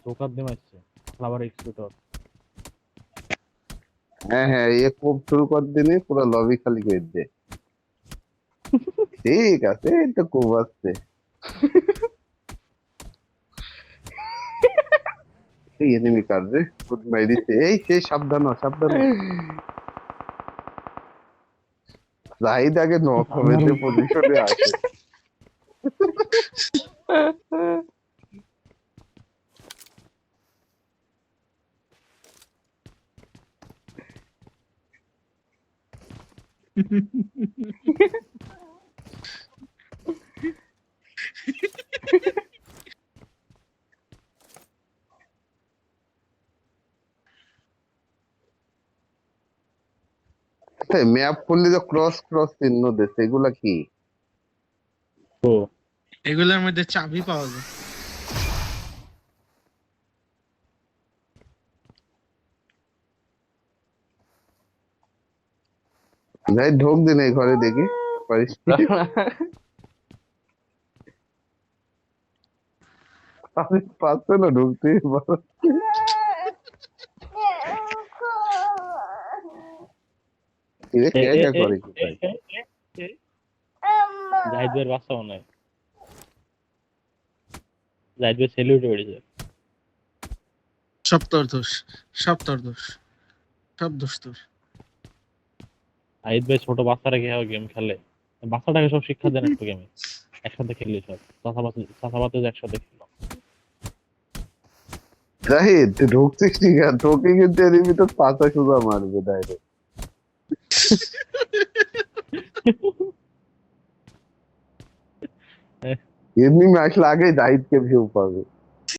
ধোকা দিয়ে মারছে ফ্লাওয়ার এক্সিকিউটর। হ্যাঁ হ্যাঁ, ये খুব শুরু কর দিনে পুরো লবি খালি করে দে। ঠিক আছে, এই তো খুব আসছে। এই এনিমি কার রে, গুড বাই দিছে। এই সে সাবধান হ, সাবধান হ। জাহিদ আগে নক হবে, আমার যে পজিশনে আছে। ম্যাপ খুললে যে ক্রস ক্রস চিহ্ন দিচ্ছে, এগুলা কি? তো এগুলোর মধ্যে চাবি পাওয়া যায়। যাই ঢোক দিন এই ঘরে, দেখি পারিস কি? আমি পারছে না ঢুকতে। এ কে এ কে এ করে এ কোথায়? এ এ জাহিদ ভাইয়ের বাচ্চা মনে হয়। জাহিদ ভাই সেলিউট বেড়েছে। সব তোর দোষ, সব তোর দোষ, সব দোষ তোর। জাহিদ ভাই ছোট বাচ্চারা কিভাবে গেম খেলে, বাচ্চাটাকে সব শিক্ষা দেন একটু গেমে। একসাথে খেললি সব চাচাবাতে একসাথে খেলো। জাহিদ তুই ঢুকছিস ঠিক আছে, তোকে কিন্তু এনিমি তো পাতা সুজা মারবে ডাইরেক্ট। এনিমি আসলে আগে জাহিদকে ভিউ পাবে।